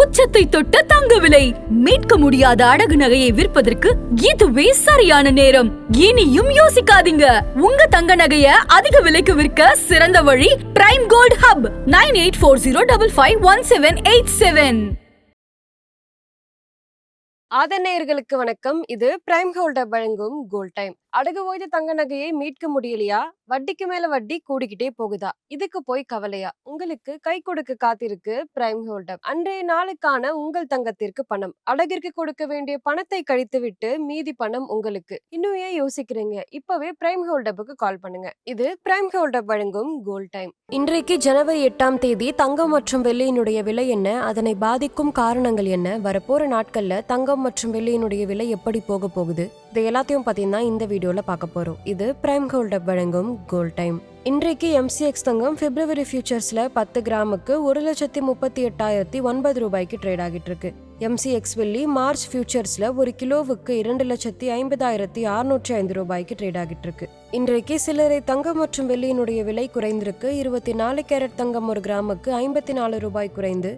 உச்சத்தை தொட்ட தங்க விலை மீட்க முடியாத அடகு நகையை விற்பதற்கு இதுவே சரியான நேரம். இனியும் யோசிக்காதீங்க. உங்க தங்க நகைய அதிக விலைக்கு விற்க சிறந்த வழி பிரைம் கோல்ட் ஹப் 9840551787. ஆதநேயர்களுக்கு வணக்கம். இது பிரைம் கோல்ட் வழங்கும் கோல்ட் டைம். அடகு ஓய்ந்த தங்க நகையை மீட்க முடியலையா? வட்டிக்கு மேல வட்டி கூடிக்கிட்டே போகுதா? இதுக்கு போய் கவலையா? உங்களுக்கு கை கொடுக்க காத்திருக்கு பிரைம் கோல்ட். அன்றைய நாளுக்கான உங்கள் தங்கத்திற்கு பணம், அடகிற்கு கொடுக்க வேண்டிய பணத்தை கழித்து விட்டு மீதி பணம் உங்களுக்கு. இன்னும் ஏன் யோசிக்கிறீங்க? இப்பவே பிரைம் கோல்ட் கால் பண்ணுங்க. இது பிரைம் கோல்ட் வழங்கும் கோல்ட் டைம். இன்றைக்கு ஜனவரி 8ஆம் தேதி. தங்கம் மற்றும் வெள்ளியினுடைய விலை என்ன? அதனை பாதிக்கும் காரணங்கள் என்ன? வரப்போற நாட்கள்ல தங்கம் மற்றும் வெள்ளியினுடைய விலை எப்படி போக போகுது? இது எல்லாத்தையும் பார்த்தீங்கன்னா இந்த வீடியோல பார்க்க போறோம். இது பிரைம் கோல்ட் வழங்கும் கோல்ட் டைம். இன்றைக்கு எம்சிஎக்ஸ் தங்கம் பிப்ரவரி ஃபியூச்சர்ஸ்ல 10 கிராமுக்கு 1,38,009 ரூபாய்க்கு ட்ரேட் ஆகிட்டு இருக்கு. எம்சிஎக்ஸ் வெள்ளி மார்ச் ஃபியூச்சர்ஸ்ல ஒரு கிலோவுக்கு 2,50,605 ரூபாய்க்கு ட்ரேட் ஆகிட்டு இருக்கு. இன்றைக்கு சில்லறை தங்கம் மற்றும் வெள்ளியினுடைய விலை குறைந்திருக்கு. 24 கேரட் தங்கம் ஒரு கிராமுக்கு 54 ரூபாய் குறைந்து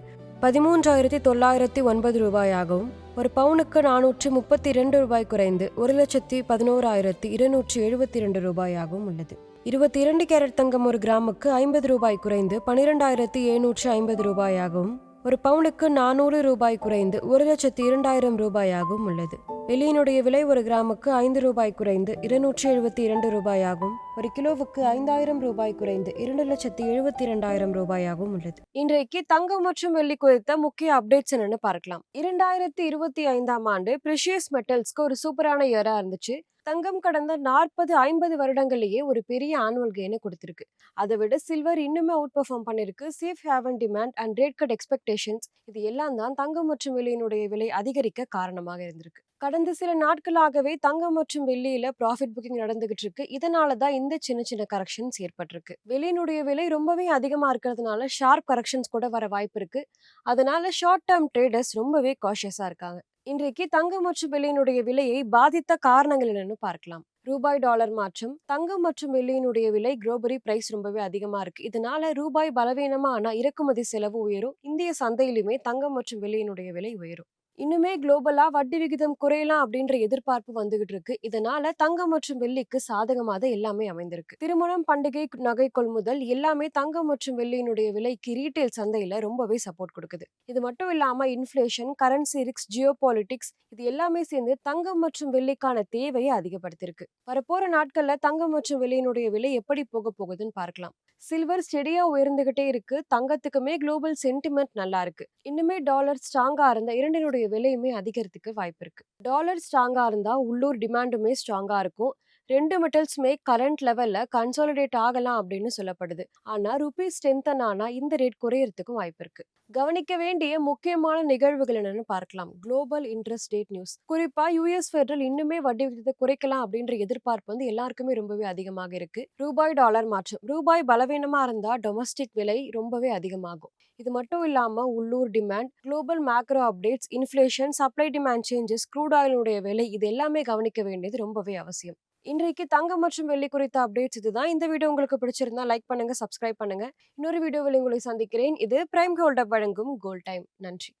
13,909 ரூபாயாகவும், ஒரு பவுனுக்கு 432 ரூபாய் குறைந்து 1,11,272 ரூபாயாகவும் உள்ளது. 22 கேரட் தங்கம் ஒரு கிராமுக்கு 50 ரூபாய் குறைந்து 12,750 ரூபாயாகவும், ஒரு பவுனுக்கு 400 ரூபாய் குறைந்து 1,02,000 ரூபாயாகவும் உள்ளது. வெள்ளியினுடைய விலை ஒரு கிராமுக்கு 5 ரூபாய் குறைந்து 272 ரூபாயாகவும், ஒரு கிலோவுக்கு 5,000 ரூபாய் குறைந்து 2,72,000 ரூபாயாகவும் உள்ளது. இன்றைக்கு தங்கம் மற்றும் வெள்ளி குறித்த முக்கிய அப்டேட்ஸ் என்னன்னு பார்க்கலாம். 2025ஆம் ஆண்டு பிரிஷியஸ் மெட்டல்ஸ்க்கு ஒரு சூப்பரான இயரா இருந்துச்சு. தங்கம் கடந்த 40-50 வருடங்கள்லயே ஒரு பெரிய ஆனுவல் கெயினை கொடுத்திருக்கு. அதை விட சில்வர் இன்னுமே அவுட் பெர்ஃபார்ம் பண்ணிருக்கு. Safe heaven demand and rate cut expectations இது எல்லாம் தான் தங்கம் மற்றும் வெள்ளியினுடைய விலை அதிகரிக்க காரணமாக இருந்திருக்கு. கடந்த சில நாட்களாகவே தங்கம் மற்றும் வெள்ளியில ப்ராஃபிட் புக்கிங் நடந்துகிட்டு இருக்கு. இதனாலதான் இந்த சின்ன சின்ன கரெக்ஷன்ஸ் ஏற்பட்டிருக்கு. வெள்ளியினுடைய விலை ரொம்பவே அதிகமா இருக்கிறதுனால ஷார்ப் கரெக்ஷன்ஸ் கூட வர வாய்ப்பு இருக்கு. அதனால ஷார்ட் டேர்ம் ட்ரேடர்ஸ் ரொம்பவே காஷியஸா இருக்காங்க. இன்றைக்கு தங்கம் மற்றும் வெள்ளியினுடைய விலையை பாதித்த காரணங்கள் என்னன்னு பார்க்கலாம். ரூபாய் டாலர் மாற்றம், தங்கம் மற்றும் வெள்ளியினுடைய விலை குளோபலி பிரைஸ் ரொம்பவே அதிகமா இருக்கு. இதனால ரூபாய் பலவீனமா ஆனா இறக்குமதி செலவு உயரும். இந்திய சந்தையிலுமே தங்கம் மற்றும் வெள்ளியினுடைய விலை உயரும். இன்னுமே குளோபலா வட்டி விகிதம் குறையலாம் அப்படின்ற எதிர்பார்ப்பு வந்துகிட்டு இருக்கு. இதனால தங்கம் மற்றும் வெள்ளிக்கு சாதகமாக எல்லாமே அமைந்திருக்கு. திருமணம், பண்டிகை, நகை கொள்முதல் எல்லாமே தங்கம் மற்றும் வெள்ளியினுடைய விலைக்கு ரீட்டைல் சந்தையில ரொம்பவே சப்போர்ட் கொடுக்குது. இது மட்டும் இல்லாம inflation, currency risk, Jio politics இது எல்லாமே சேர்ந்து தங்கம் மற்றும் வெள்ளிக்கான தேவையை அதிகப்படுத்திருக்கு. வரப்போற நாட்கள்ல தங்கம் மற்றும் வெள்ளியினுடைய விலை எப்படி போக போகுதுன்னு பார்க்கலாம். சில்வர் ஸ்டெடியா உயர்ந்துகிட்டே இருக்கு. தங்கத்துக்குமே குளோபல் சென்டிமெண்ட் நல்லா இருக்கு. இன்னுமே டாலர் ஸ்ட்ராங்கா இருந்தா இரண்டினுடைய விலையுமே அதிகரித்துக்கு வாய்ப்பு இருக்கு. டாலர் ஸ்ட்ராங்கா இருந்தா உள்ளூர் டிமாண்டுமே ஸ்ட்ராங்கா இருக்கும். ரெண்டு மெட்டல்ஸுமே கரண்ட் லெவல்ல கன்சாலிடேட் ஆகலாம் அப்படின்னு சொல்லப்படுது. ஆனா ருபீ ஸ்ட்ரென்தன் ஆனா இந்த ரேட் குறையறதுக்கும் வாய்ப்பு இருக்கு. கவனிக்க வேண்டிய முக்கியமான நிகழ்வுகள் என்னன்னு பார்க்கலாம். Global interest rate news. குறிப்பா யுஎஸ் ஃபெடரல் இன்னுமே வட்டி விகிதத்தை குறைக்கலாம் அப்படின்ற எதிர்பார்ப்பு எல்லாருக்குமே ரொம்பவே அதிகமாக இருக்கு. ரூபாய் டாலர் மாற்றம். ரூபாய் பலவீனமா இருந்தா டொமஸ்டிக் விலை ரொம்பவே அதிகமாகும். இது மட்டும் இல்லாம உள்ளூர் demand, global macro updates, inflation, supply demand changes, crude ஆயிலுடைய விலை இது எல்லாமே கவனிக்க வேண்டியது ரொம்பவே அவசியம். இன்றைக்கு தங்கம் மற்றும் வெள்ளி குறித்த அப்டேட்ஸ் இதுதான். இந்த வீடியோ உங்களுக்கு பிடிச்சிருந்தா லைக் பண்ணுங்க, சப்ஸ்கிரைப் பண்ணுங்க. இன்னொரு வீடியோவில் உங்களை சந்திக்கிறேன். இது பிரைம் கோல்ட் வழங்கும் கோல்ட் டைம். நன்றி.